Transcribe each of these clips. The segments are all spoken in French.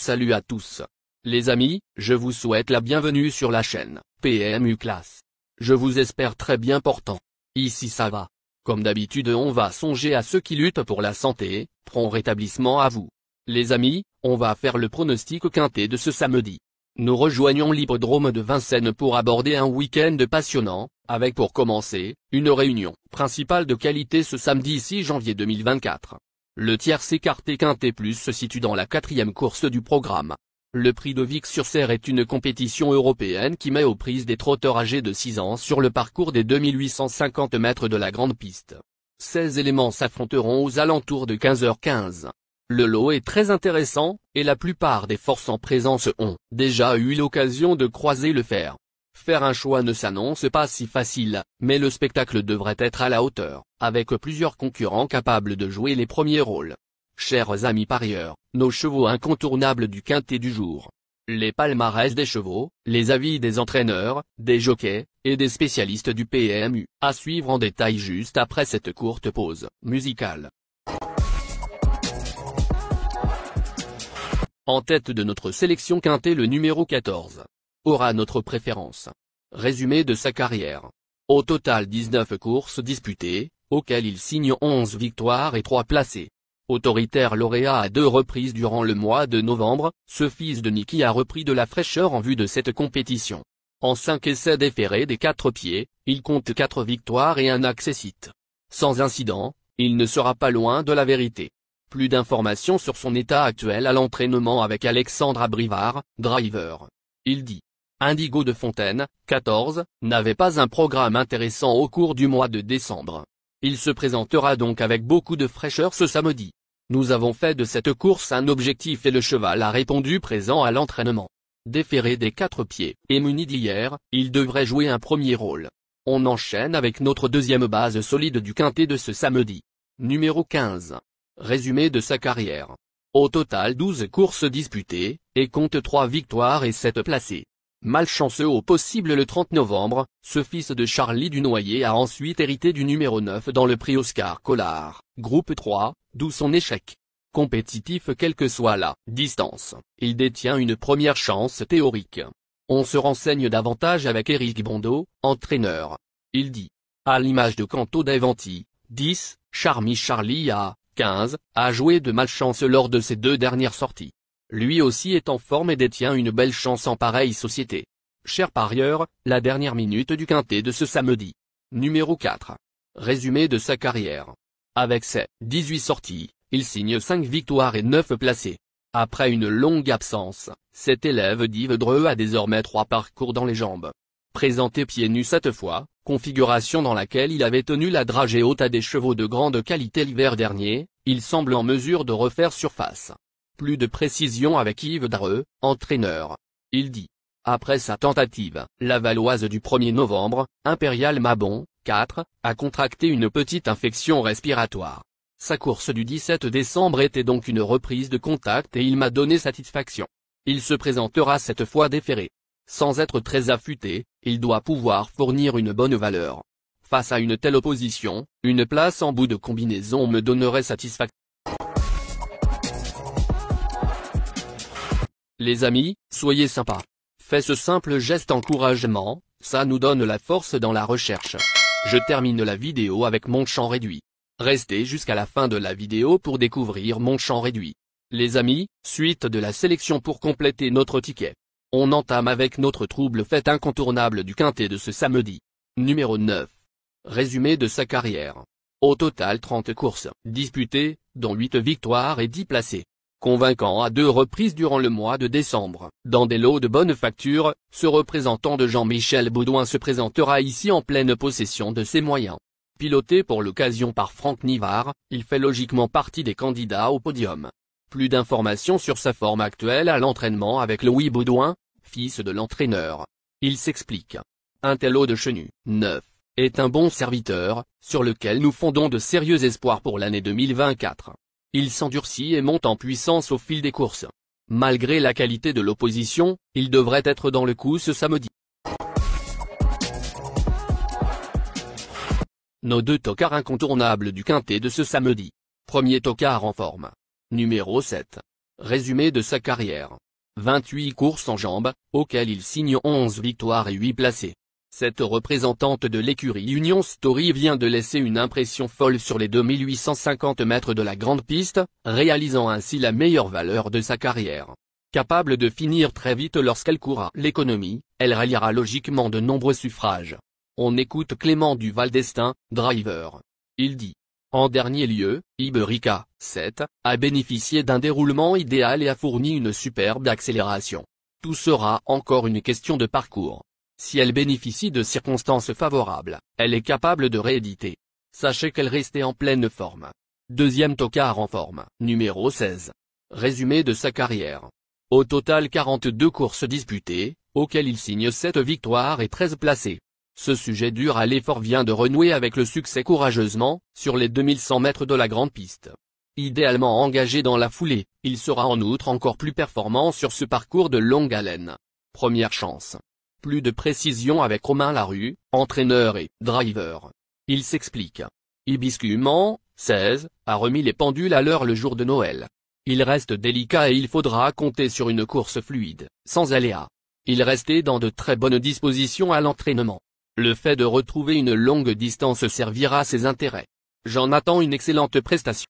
Salut à tous. Les amis, je vous souhaite la bienvenue sur la chaîne PMU Classe. Je vous espère très bien portant. Ici ça va. Comme d'habitude on va songer à ceux qui luttent pour la santé, prompt rétablissement à vous. Les amis, on va faire le pronostic quintet de ce samedi. Nous rejoignons l'hippodrome de Vincennes pour aborder un week-end passionnant, avec pour commencer, une réunion principale de qualité ce samedi 6 janvier 2024. Le tierce écarté quintet plus se situe dans la 4e course du programme. Le prix de Vic-sur-Serre est une compétition européenne qui met aux prises des trotteurs âgés de 6 ans sur le parcours des 2850 mètres de la grande piste. 16 éléments s'affronteront aux alentours de 15h15. Le lot est très intéressant, et la plupart des forces en présence ont déjà eu l'occasion de croiser le fer. Faire un choix ne s'annonce pas si facile, mais le spectacle devrait être à la hauteur, avec plusieurs concurrents capables de jouer les premiers rôles. Chers amis parieurs, nos chevaux incontournables du quintet du jour. Les palmarès des chevaux, les avis des entraîneurs, des jockeys, et des spécialistes du PMU, à suivre en détail juste après cette courte pause musicale. En tête de notre sélection quintet, le numéro 14. Aura notre préférence. Résumé de sa carrière. Au total 19 courses disputées, auxquelles il signe 11 victoires et 3 placés. Autoritaire lauréat à 2 reprises durant le mois de novembre, ce fils de Niki a repris de la fraîcheur en vue de cette compétition. En 5 essais déférés des 4 pieds, il compte 4 victoires et un accessite. Sans incident, il ne sera pas loin de la vérité. Plus d'informations sur son état actuel à l'entraînement avec Alexandre Abrivard, driver. Il dit. Indigo de Fontaine, 14, n'avait pas un programme intéressant au cours du mois de décembre. Il se présentera donc avec beaucoup de fraîcheur ce samedi. Nous avons fait de cette course un objectif et le cheval a répondu présent à l'entraînement. Déféré des 4 pieds et muni d'hier, il devrait jouer un premier rôle. On enchaîne avec notre deuxième base solide du quintet de ce samedi. Numéro 15. Résumé de sa carrière. Au total 12 courses disputées, et compte 3 victoires et 7 placés. Malchanceux au possible le 30 novembre, ce fils de Charlie Dunoyer a ensuite hérité du numéro 9 dans le prix Oscar Collard, groupe 3, d'où son échec. Compétitif quelle que soit la distance, il détient une première chance théorique. On se renseigne davantage avec Éric Bondeau, entraîneur. Il dit. À l'image de Canto d'Avanti, 10, Charmy Charlie a 15, a joué de malchance lors de ses 2 dernières sorties. Lui aussi est en forme et détient une belle chance en pareille société. Cher parieur, la dernière minute du quintet de ce samedi. Numéro 4. Résumé de sa carrière. Avec ses 18 sorties, il signe 5 victoires et 9 placés. Après une longue absence, cet élève d'Yves Dreux a désormais 3 parcours dans les jambes. Présenté pieds nus cette fois, configuration dans laquelle il avait tenu la dragée haute à des chevaux de grande qualité l'hiver dernier, il semble en mesure de refaire surface. Plus de précision avec Yves Dreux, entraîneur. Il dit. Après sa tentative, la Valoise du 1er novembre, Impérial Mabon, 4, a contracté une petite infection respiratoire. Sa course du 17 décembre était donc une reprise de contact et il m'a donné satisfaction. Il se présentera cette fois déféré. Sans être très affûté, il doit pouvoir fournir une bonne valeur. Face à une telle opposition, une place en bout de combinaison me donnerait satisfaction. Les amis, soyez sympas. Faites ce simple geste encouragement, ça nous donne la force dans la recherche. Je termine la vidéo avec mon champ réduit. Restez jusqu'à la fin de la vidéo pour découvrir mon champ réduit. Les amis, suite de la sélection pour compléter notre ticket. On entame avec notre trouble fait incontournable du quintet de ce samedi. Numéro 9. Résumé de sa carrière. Au total 30 courses disputées, dont 8 victoires et 10 placés. Convaincant à 2 reprises durant le mois de décembre, dans des lots de bonne facture, ce représentant de Jean-Michel Baudouin se présentera ici en pleine possession de ses moyens. Piloté pour l'occasion par Franck Nivard, il fait logiquement partie des candidats au podium. Plus d'informations sur sa forme actuelle à l'entraînement avec Louis Baudouin, fils de l'entraîneur. Il s'explique. Un tel lot de Chenu, 9, est un bon serviteur, sur lequel nous fondons de sérieux espoirs pour l'année 2024. Il s'endurcit et monte en puissance au fil des courses. Malgré la qualité de l'opposition, il devrait être dans le coup ce samedi. Nos 2 tocards incontournables du quintet de ce samedi. Premier tocard en forme. Numéro 7. Résumé de sa carrière. 28 courses en jambes, auxquelles il signe 11 victoires et 8 placés. Cette représentante de l'écurie Union Story vient de laisser une impression folle sur les 2850 mètres de la grande piste, réalisant ainsi la meilleure valeur de sa carrière. Capable de finir très vite lorsqu'elle courra l'économie, elle ralliera logiquement de nombreux suffrages. On écoute Clément Duval d'Estaing, driver. Il dit: en dernier lieu, Iberica, 7, a bénéficié d'un déroulement idéal et a fourni une superbe accélération. Tout sera encore une question de parcours. Si elle bénéficie de circonstances favorables, elle est capable de rééditer. Sachez qu'elle restait en pleine forme. Deuxième tocard en forme, numéro 16. Résumé de sa carrière. Au total 42 courses disputées, auxquelles il signe 7 victoires et 13 placés. Ce sujet dur à l'effort vient de renouer avec le succès courageusement, sur les 2100 mètres de la grande piste. Idéalement engagé dans la foulée, il sera en outre encore plus performant sur ce parcours de longue haleine. Première chance. Plus de précision avec Romain Larue, entraîneur et driver. Il s'explique. Ibiscuman, 16, a remis les pendules à l'heure le jour de Noël. Il reste délicat et il faudra compter sur une course fluide, sans aléas. Il restait dans de très bonnes dispositions à l'entraînement. Le fait de retrouver une longue distance servira ses intérêts. J'en attends une excellente prestation.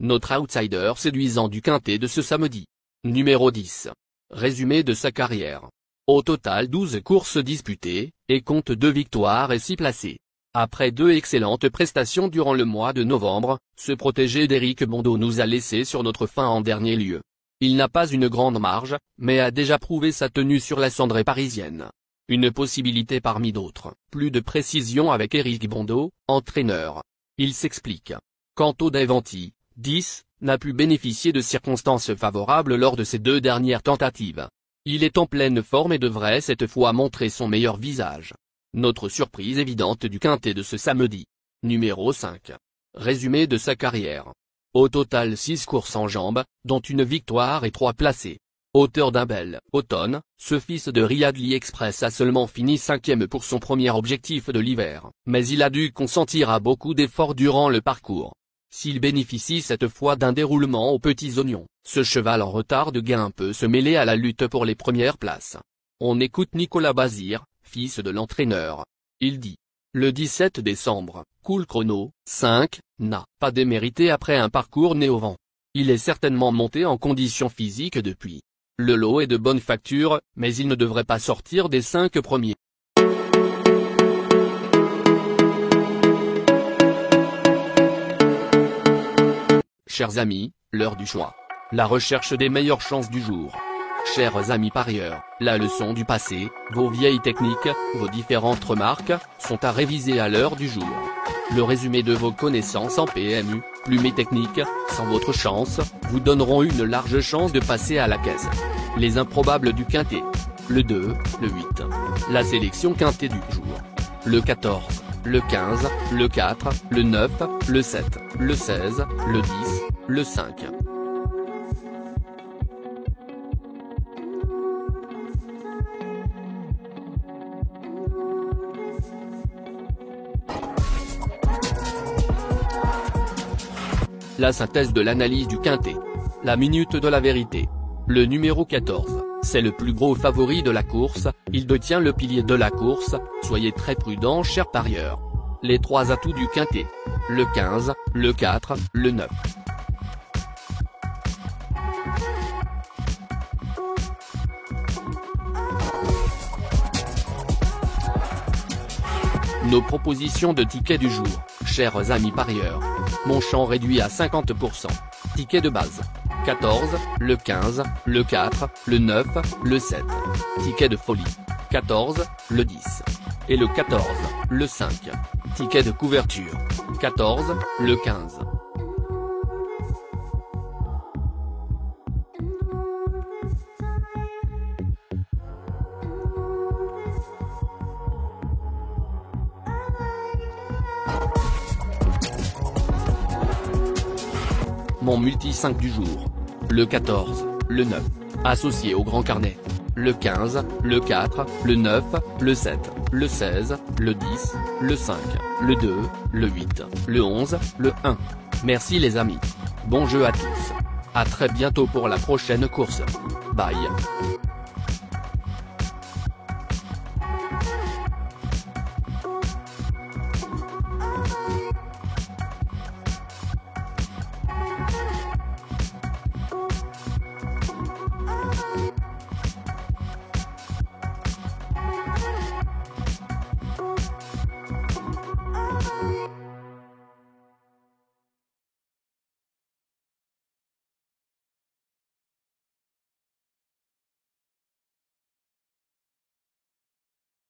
Notre outsider séduisant du quintet de ce samedi. Numéro 10. Résumé de sa carrière. Au total 12 courses disputées, et compte 2 victoires et 6 placés. Après 2 excellentes prestations durant le mois de novembre, ce protégé d'Éric Bondeau nous a laissé sur notre faim en dernier lieu. Il n'a pas une grande marge, mais a déjà prouvé sa tenue sur la cendrée parisienne. Une possibilité parmi d'autres. Plus de précision avec Éric Bondeau, entraîneur. Il s'explique. Quant au Davanti, 10, n'a pu bénéficier de circonstances favorables lors de ses 2 dernières tentatives. Il est en pleine forme et devrait cette fois montrer son meilleur visage. Notre surprise évidente du quintet de ce samedi. Numéro 5. Résumé de sa carrière. Au total 6 courses en jambes, dont une victoire et 3 placés. Auteur d'un bel automne, ce fils de Riadli Express a seulement fini 5e pour son premier objectif de l'hiver, mais il a dû consentir à beaucoup d'efforts durant le parcours. S'il bénéficie cette fois d'un déroulement aux petits oignons, ce cheval en retard de gain peut se mêler à la lutte pour les premières places. On écoute Nicolas Bazir, fils de l'entraîneur. Il dit: le 17 décembre, Cool Chrono, 5, n'a pas démérité après un parcours né au vent. Il est certainement monté en condition physique depuis. Le lot est de bonne facture, mais il ne devrait pas sortir des 5 premiers. Chers amis, l'heure du choix. La recherche des meilleures chances du jour. Chers amis parieurs, la leçon du passé, vos vieilles techniques, vos différentes remarques, sont à réviser à l'heure du jour. Le résumé de vos connaissances en PMU, plumes et techniques, sans votre chance, vous donneront une large chance de passer à la caisse. Les improbables du quintet. Le 2, le 8. La sélection quintet du jour. Le 14, le 15, le 4, le 9, le 7, le 16, le 10, le 5. La synthèse de l'analyse du quintet. La minute de la vérité. Le numéro 14, c'est le plus gros favori de la course, il détient le pilier de la course, soyez très prudents chers parieurs. Les 3 atouts du quintet. Le 15, le 4, le 9. Nos propositions de tickets du jour, chers amis parieurs. Mon champ réduit à 50%. Ticket de base. 14, le 15, le 4, le 9, le 7. Ticket de folie. 14, le 10. Et le 14, le 5. Ticket de couverture. 14, le 15. Mon multi 5 du jour. Le 14, le 9, associé au grand carnet. Le 15, le 4, le 9, le 7, le 16, le 10, le 5, le 2, le 8, le 11, le 1. Merci les amis. Bon jeu à tous. À très bientôt pour la prochaine course. Bye.